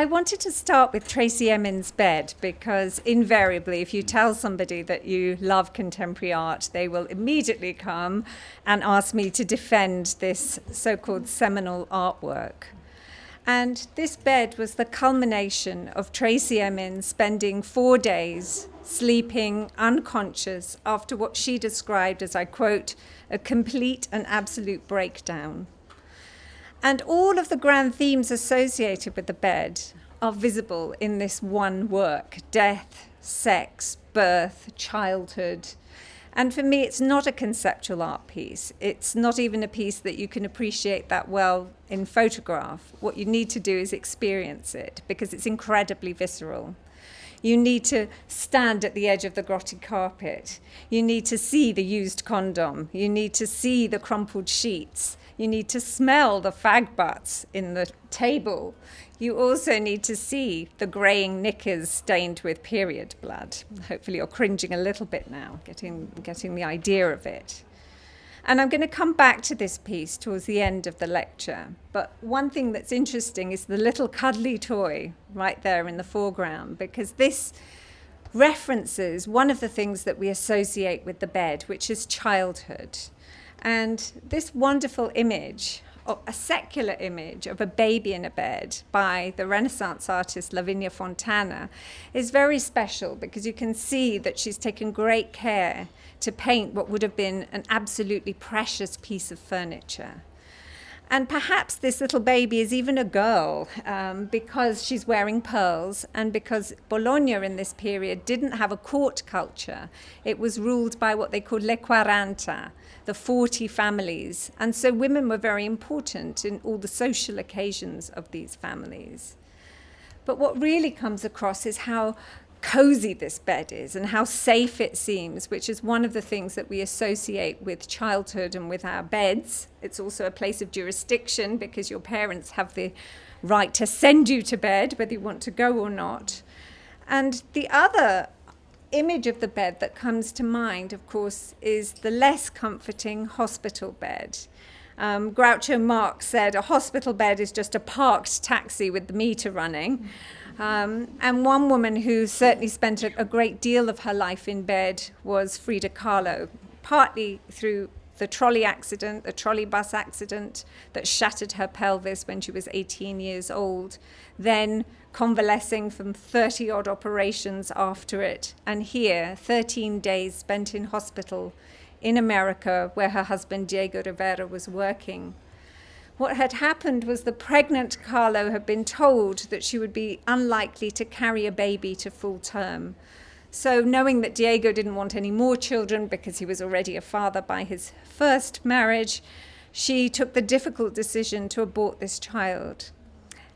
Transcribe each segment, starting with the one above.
I wanted to start with Tracey Emin's bed because invariably, if you tell somebody that you love contemporary art, they will immediately come and ask me to defend this so-called seminal artwork. And this bed was the culmination of Tracey Emin spending 4 days sleeping unconscious after what she described as, I quote, a complete and absolute breakdown. And all of the grand themes associated with the bed are visible in this one work: death, sex, birth, childhood. And for me, it's not a conceptual art piece. It's not even a piece that you can appreciate that well in photograph. What you need to do is experience it because it's incredibly visceral. You need to stand at the edge of the grotty carpet. You need to see the used condom. You need to see the crumpled sheets. You need to smell the fag butts in the table. You also need to see the greying knickers stained with period blood. Hopefully you're cringing a little bit now, getting the idea of it. And I'm going to come back to this piece towards the end of the lecture. But one thing that's interesting is the little cuddly toy right there in the foreground, because this references one of the things that we associate with the bed, which is childhood. And this wonderful image, a secular image of a baby in a bed by the Renaissance artist Lavinia Fontana, is very special because you can see that she's taken great care to paint what would have been an absolutely precious piece of furniture. And perhaps this little baby is even a girl because she's wearing pearls and because Bologna in this period didn't have a court culture. It was ruled by what they called le 40, the 40 families. And so women were very important in all the social occasions of these families. But what really comes across is how cozy this bed is and how safe it seems, which is one of the things that we associate with childhood and with our beds. It's also a place of jurisdiction because your parents have the right to send you to bed, whether you want to go or not. And the other image of the bed that comes to mind, of course, is the less comforting hospital bed. Groucho Marx said a hospital bed is just a parked taxi with the meter running. And one woman who certainly spent a great deal of her life in bed was Frida Kahlo, partly through the trolley bus accident that shattered her pelvis when she was 18 years old, then convalescing from 30-odd operations after it, and here, 13 days spent in hospital in America where her husband Diego Rivera was working. What had happened was the pregnant Kahlo had been told that she would be unlikely to carry a baby to full term. So knowing that Diego didn't want any more children because he was already a father by his first marriage, she took the difficult decision to abort this child.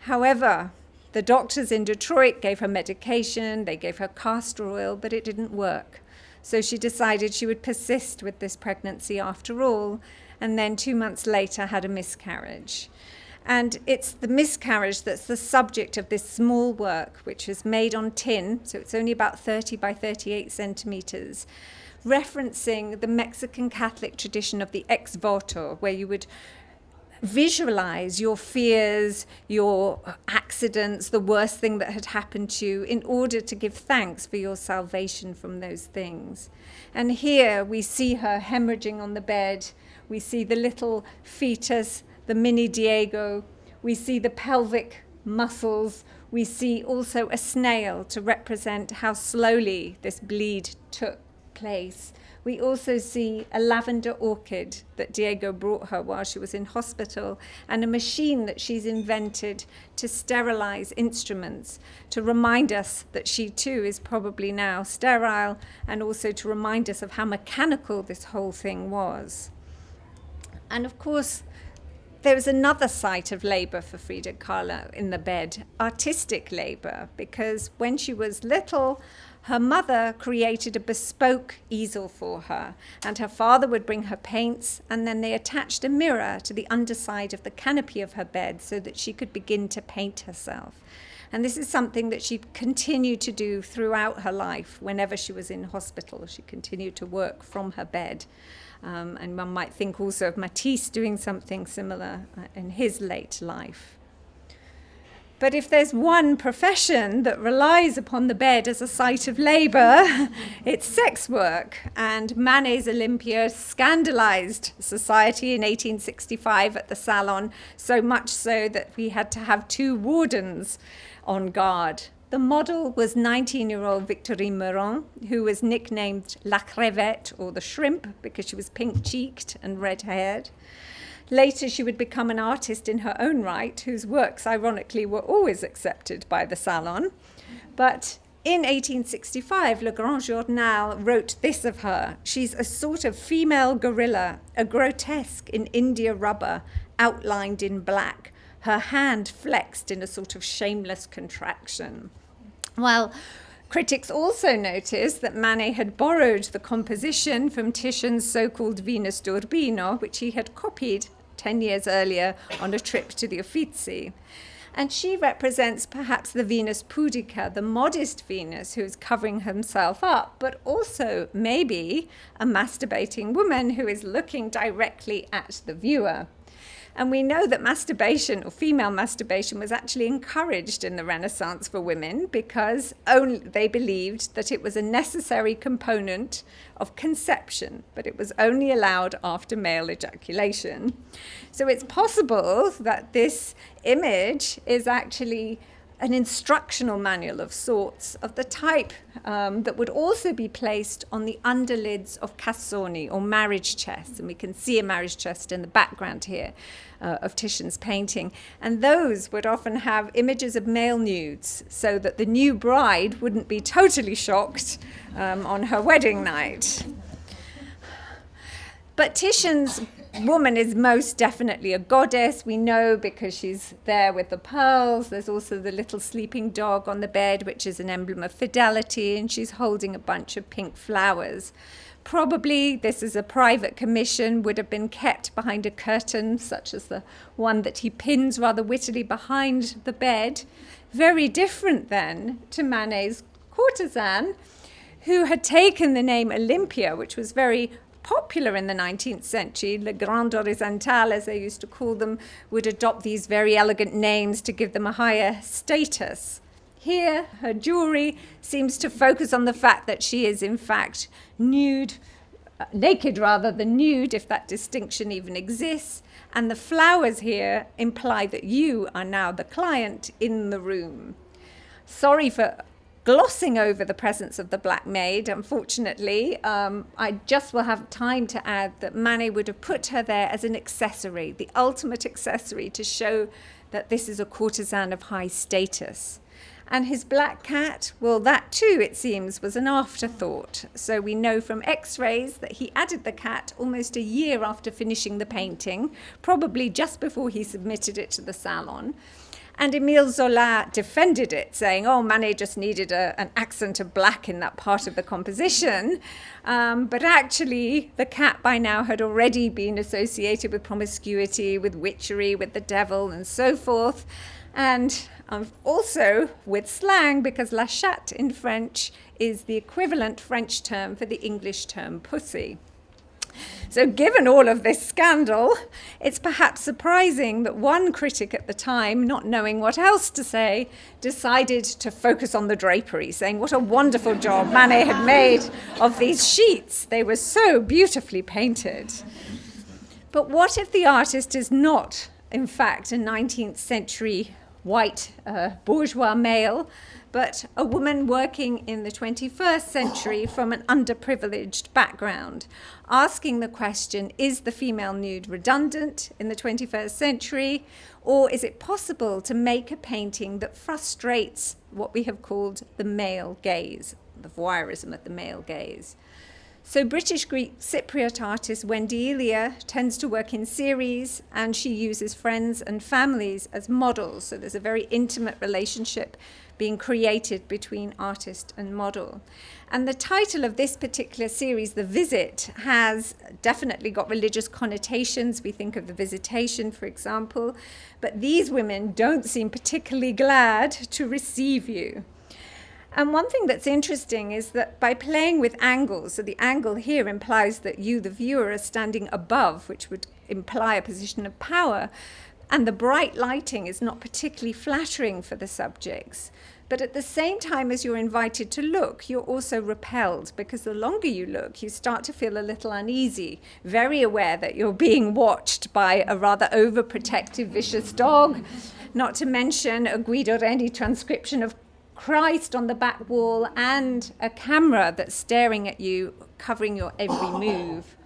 However, the doctors in Detroit gave her medication, they gave her castor oil, but it didn't work. So she decided she would persist with this pregnancy after all, and then 2 months later had a miscarriage. And it's the miscarriage that's the subject of this small work, which was made on tin, so it's only about 30 by 38 centimeters, referencing the Mexican Catholic tradition of the ex voto, where you would visualize your fears, your accidents, the worst thing that had happened to you in order to give thanks for your salvation from those things. And here we see her hemorrhaging on the bed. We see the little fetus, the mini Diego. We see the pelvic muscles. We see also a snail to represent how slowly this bleed took place. We also see a lavender orchid that Diego brought her while she was in hospital, and a machine that she's invented to sterilize instruments, to remind us that she too is probably now sterile, and also to remind us of how mechanical this whole thing was. And of course, there was another site of labor for Frida Kahlo in the bed, artistic labor, because when she was little, her mother created a bespoke easel for her, and her father would bring her paints, and then they attached a mirror to the underside of the canopy of her bed so that she could begin to paint herself. And this is something that she continued to do throughout her life. Whenever she was in hospital, she continued to work from her bed. And one might think also of Matisse doing something similar in his late life. But if there's one profession that relies upon the bed as a site of labor, it's sex work. And Manet's Olympia scandalized society in 1865 at the Salon, so much so that we had to have 2 wardens on guard. The model was 19-year-old Victorine Meurent, who was nicknamed La Crevette, or the shrimp, because she was pink-cheeked and red-haired. Later, she would become an artist in her own right, whose works, ironically, were always accepted by the Salon. But in 1865, Le Grand Journal wrote this of her: she's a sort of female gorilla, a grotesque in India rubber, outlined in black, her hand flexed in a sort of shameless contraction. While critics also noticed that Manet had borrowed the composition from Titian's so-called Venus d'Urbino, which he had copied 10 years earlier on a trip to the Uffizi. And she represents perhaps the Venus pudica, the modest Venus who's covering himself up, but also maybe a masturbating woman who is looking directly at the viewer. And we know that masturbation, or female masturbation, was actually encouraged in the Renaissance for women because they believed that it was a necessary component of conception, but it was only allowed after male ejaculation. So it's possible that this image is actually an instructional manual of sorts of the type that would also be placed on the underlids of cassoni, or marriage chests. And we can see a marriage chest in the background here of Titian's painting. And those would often have images of male nudes so that the new bride wouldn't be totally shocked on her wedding night. But Titian's woman is most definitely a goddess. We know because she's there with the pearls. There's also the little sleeping dog on the bed, which is an emblem of fidelity, and she's holding a bunch of pink flowers. Probably this is a private commission, would have been kept behind a curtain, such as the one that he pins rather wittily behind the bed. Very different then to Manet's courtesan, who had taken the name Olympia, which was very popular in the 19th century. Le Grand Horizontal, as they used to call them, would adopt these very elegant names to give them a higher status. Here, her jewelry seems to focus on the fact that she is in fact naked rather than nude, if that distinction even exists. And the flowers here imply that you are now the client in the room. Sorry for glossing over the presence of the black maid, unfortunately. I just will have time to add that Manet would have put her there as an accessory, the ultimate accessory to show that this is a courtesan of high status. And his black cat, well, that too, it seems, was an afterthought. So we know from x-rays that he added the cat almost a year after finishing the painting, probably just before he submitted it to the Salon. And Émile Zola defended it, saying, oh, Manet just needed an accent of black in that part of the composition. But actually, the cat by now had already been associated with promiscuity, with witchery, with the devil, and so forth. And also with slang, because la chatte in French is the equivalent French term for the English term pussy. So given all of this scandal, it's perhaps surprising that one critic at the time, not knowing what else to say, decided to focus on the drapery, saying what a wonderful job Manet had made of these sheets. They were so beautifully painted. But what if the artist is not, in fact, a 19th century white bourgeois male, but a woman working in the 21st century from an underprivileged background, asking the question, is the female nude redundant in the 21st century, or is it possible to make a painting that frustrates what we have called the male gaze, the voyeurism of the male gaze? So British Greek Cypriot artist Wendy Elia tends to work in series, and she uses friends and families as models. So there's a very intimate relationship being created between artist and model. And the title of this particular series, The Visit, has definitely got religious connotations. We think of the Visitation, for example. But these women don't seem particularly glad to receive you. And one thing that's interesting is that by playing with angles, so the angle here implies that you, the viewer, are standing above, which would imply a position of power. And the bright lighting is not particularly flattering for the subjects. But at the same time as you're invited to look, you're also repelled, because the longer you look, you start to feel a little uneasy, very aware that you're being watched by a rather overprotective, vicious dog, not to mention a Guido Reni transcription of Christ on the back wall and a camera that's staring at you, covering your every move.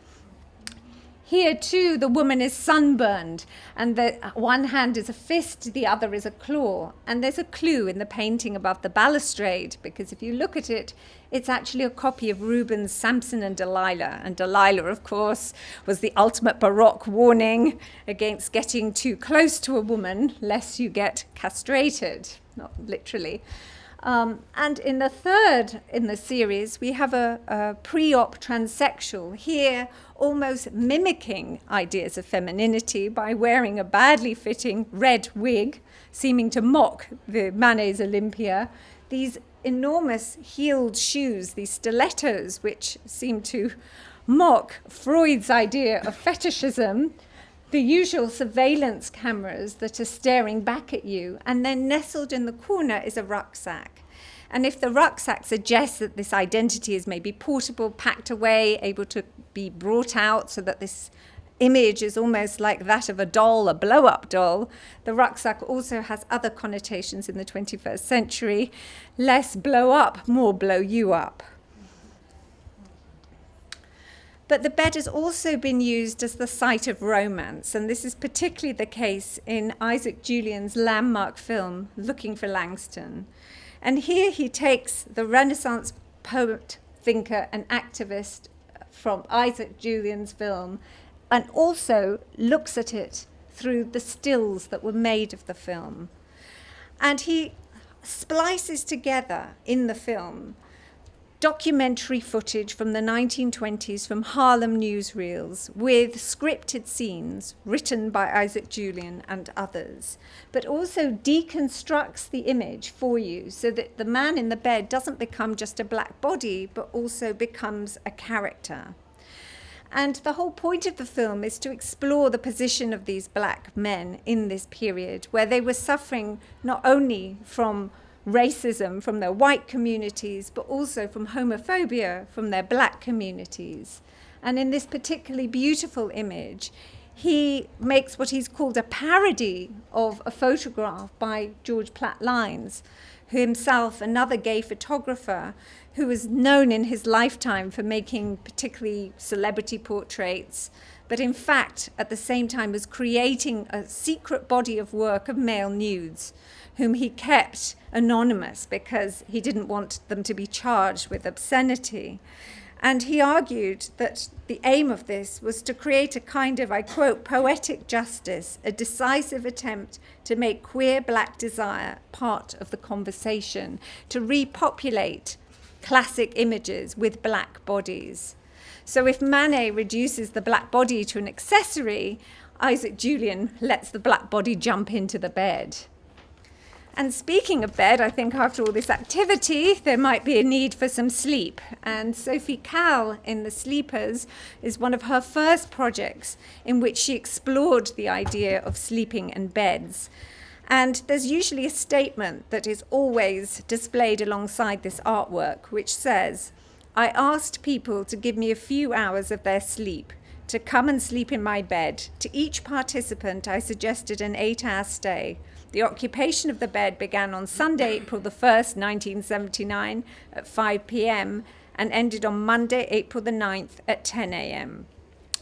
Here, too, the woman is sunburned, and the one hand is a fist, the other is a claw. And there's a clue in the painting above the balustrade, because if you look at it, it's actually a copy of Rubens' Samson and Delilah. And Delilah, of course, was the ultimate Baroque warning against getting too close to a woman, lest you get castrated, not literally. And in the third in the series, we have a pre-op transsexual, here almost mimicking ideas of femininity by wearing a badly fitting red wig, seeming to mock the Manet's Olympia, these enormous heeled shoes, these stilettos, which seem to mock Freud's idea of fetishism, the usual surveillance cameras that are staring back at you, and then nestled in the corner is a rucksack. And if the rucksack suggests that this identity is maybe portable, packed away, able to be brought out so that this image is almost like that of a doll, a blow-up doll, the rucksack also has other connotations in the 21st century. Less blow up, more blow you up. But the bed has also been used as the site of romance, and this is particularly the case in Isaac Julien's landmark film, Looking for Langston. And here he takes the Renaissance poet, thinker, and activist from Isaac Julien's film and also looks at it through the stills that were made of the film. And he splices together in the film documentary footage from the 1920s from Harlem newsreels with scripted scenes written by Isaac Julien and others, but also deconstructs the image for you so that the man in the bed doesn't become just a black body, but also becomes a character. And the whole point of the film is to explore the position of these black men in this period, where they were suffering not only from racism from their white communities, but also from homophobia from their black communities. And in this particularly beautiful image, he makes what he's called a parody of a photograph by George Platt Lynes, who himself, another gay photographer, who was known in his lifetime for making particularly celebrity portraits, but in fact, at the same time, was creating a secret body of work of male nudes, whom he kept anonymous because he didn't want them to be charged with obscenity. And he argued that the aim of this was to create a kind of, I quote, poetic justice, a decisive attempt to make queer black desire part of the conversation, to repopulate classic images with black bodies. So if Manet reduces the black body to an accessory, Isaac Julien lets the black body jump into the bed. And speaking of bed, I think after all this activity, there might be a need for some sleep. And Sophie Calle in The Sleepers is one of her first projects in which she explored the idea of sleeping and beds. And there's usually a statement that is always displayed alongside this artwork, which says, "I asked people to give me a few hours of their sleep, to come and sleep in my bed. To each participant, I suggested an 8-hour stay. The occupation of the bed began on Sunday, April the 1st, 1979 at 5 p.m. and ended on Monday, April the 9th at 10 a.m.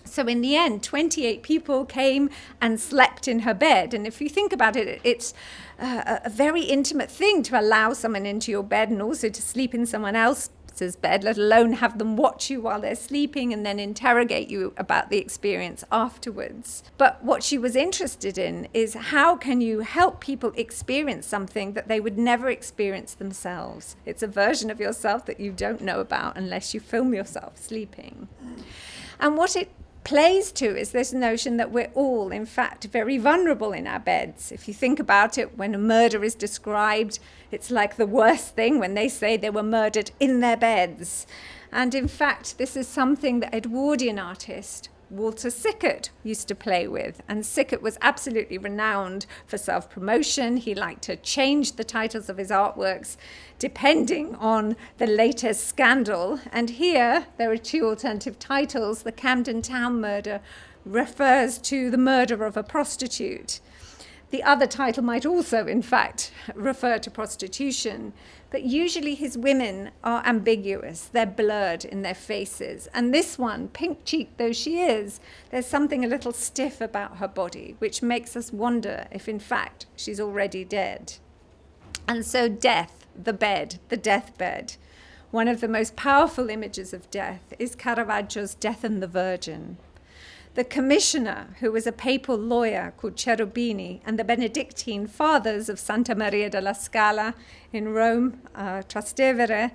So in the end, 28 people came and slept in her bed. And if you think about it, it's a very intimate thing to allow someone into your bed and also to sleep in someone else's bed, let alone have them watch you while they're sleeping and then interrogate you about the experience afterwards. But what she was interested in is how can you help people experience something that they would never experience themselves. It's a version of yourself that you don't know about unless you film yourself sleeping. And what it plays to is this notion that we're all, in fact, very vulnerable in our beds. If you think about it, when a murder is described, it's like the worst thing when they say they were murdered in their beds. And in fact, this is something that Edwardian artist Walter Sickert used to play with. And Sickert was absolutely renowned for self-promotion. He liked to change the titles of his artworks depending on the latest scandal. And here there are two alternative titles. The Camden Town Murder refers to the murder of a prostitute. The other title might also, in fact, refer to prostitution, but usually his women are ambiguous. They're blurred in their faces. And this one, pink-cheeked though she is, there's something a little stiff about her body, which makes us wonder if, in fact, she's already dead. And so death, the bed, the deathbed. One of the most powerful images of death is Caravaggio's Death and the Virgin. The commissioner, who was a papal lawyer called Cherubini, and the Benedictine fathers of Santa Maria della Scala in Rome, Trastevere,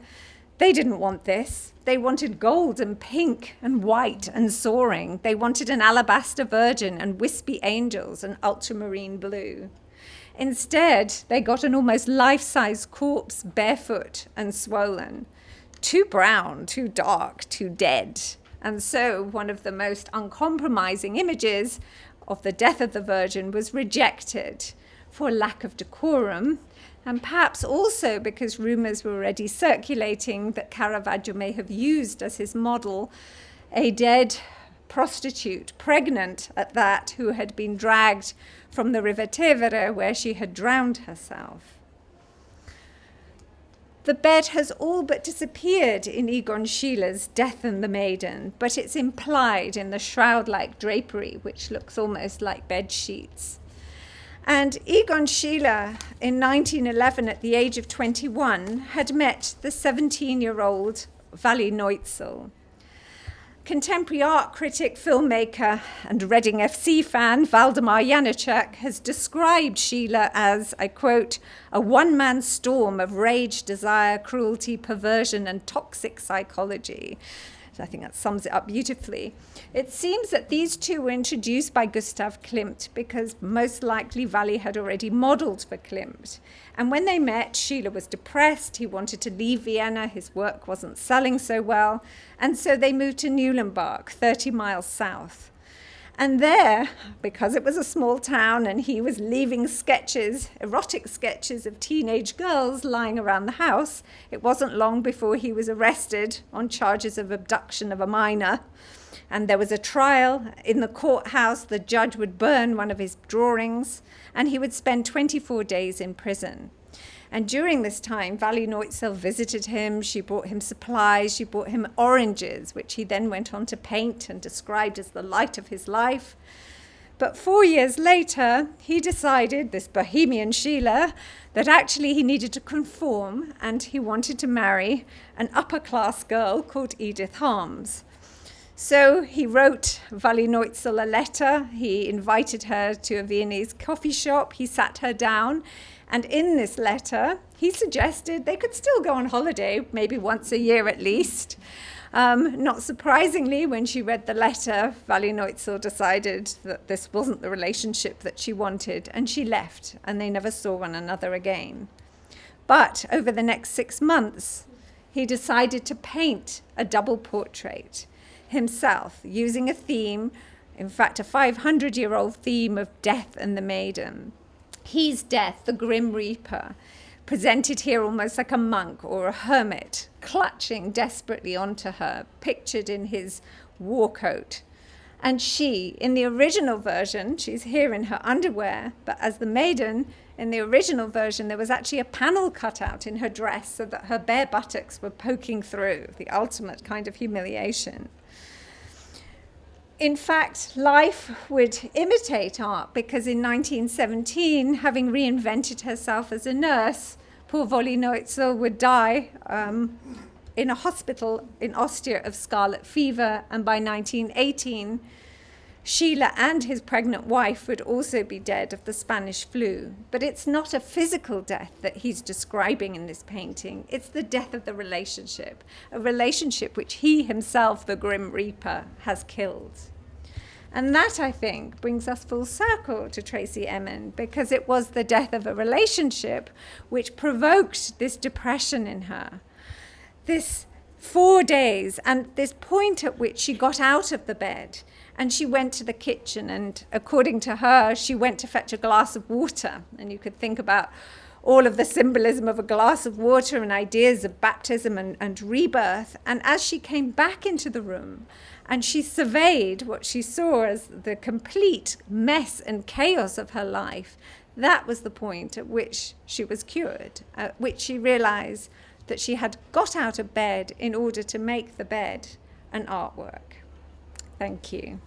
they didn't want this. They wanted gold and pink and white and soaring. They wanted an alabaster virgin and wispy angels and ultramarine blue. Instead, they got an almost life-size corpse, barefoot and swollen. Too brown, too dark, too dead. And so one of the most uncompromising images of the death of the Virgin was rejected for lack of decorum, and perhaps also because rumors were already circulating that Caravaggio may have used as his model a dead prostitute, pregnant at that, who had been dragged from the River Tevere where she had drowned herself. The bed has all but disappeared in Egon Schieler's Death and the Maiden, but it's implied in the shroud-like drapery, which looks almost like bed sheets. And Egon Schieler, in 1911, at the age of 21, had met the 17-year-old Wally Neutzel. Contemporary art critic, filmmaker, and Reading FC fan Waldemar Janicek has described Schieler as, I quote, a one-man storm of rage, desire, cruelty, perversion, and toxic psychology. I think that sums it up beautifully. It seems that these two were introduced by Gustav Klimt because most likely Wally had already modeled for Klimt. And when they met, Schieler was depressed. He wanted to leave Vienna. His work wasn't selling so well. And so they moved to Newlenbach, 30 miles south. And there, because it was a small town and he was leaving sketches, erotic sketches of teenage girls lying around the house, it wasn't long before he was arrested on charges of abduction of a minor. And there was a trial. In the courthouse, the judge would burn one of his drawings, and he would spend 24 days in prison. And during this time, Wally Neutzel visited him. She brought him supplies. She brought him oranges, which he then went on to paint and described as the light of his life. But 4 years later, he decided, this bohemian Schieler, that actually he needed to conform, and he wanted to marry an upper-class girl called Edith Harms. So he wrote Wally Neutzel a letter. He invited her to a Viennese coffee shop. He sat her down. And in this letter, he suggested they could still go on holiday, maybe once a year at least. Not surprisingly, when she read the letter, Wally Neutzel decided that this wasn't the relationship that she wanted, and she left, and they never saw one another again. But over the next 6 months, he decided to paint a double portrait himself, using a theme, in fact, a 500-year-old theme of death and the maiden. He's death, the grim reaper, presented here almost like a monk or a hermit, clutching desperately onto her, pictured in his war coat. And she, in the original version, she's here in her underwear, but as the maiden, in the original version, there was actually a panel cut out in her dress so that her bare buttocks were poking through, the ultimate kind of humiliation. In fact, life would imitate art because in 1917, having reinvented herself as a nurse, poor Wally Neutzel would die in a hospital in Austria of scarlet fever, and by 1918, Schieler and his pregnant wife would also be dead of the Spanish flu. But it's not a physical death that he's describing in this painting. It's the death of the relationship, a relationship which he himself, the Grim Reaper, has killed. And that, I think, brings us full circle to Tracey Emin, because it was the death of a relationship which provoked this depression in her. This 4 days and this point at which she got out of the bed And she went to the kitchen, and according to her, she went to fetch a glass of water. And you could think about all of the symbolism of a glass of water and ideas of baptism and rebirth. And as she came back into the room and she surveyed what she saw as the complete mess and chaos of her life, that was the point at which she was cured, at which she realized that she had got out of bed in order to make the bed an artwork. Thank you.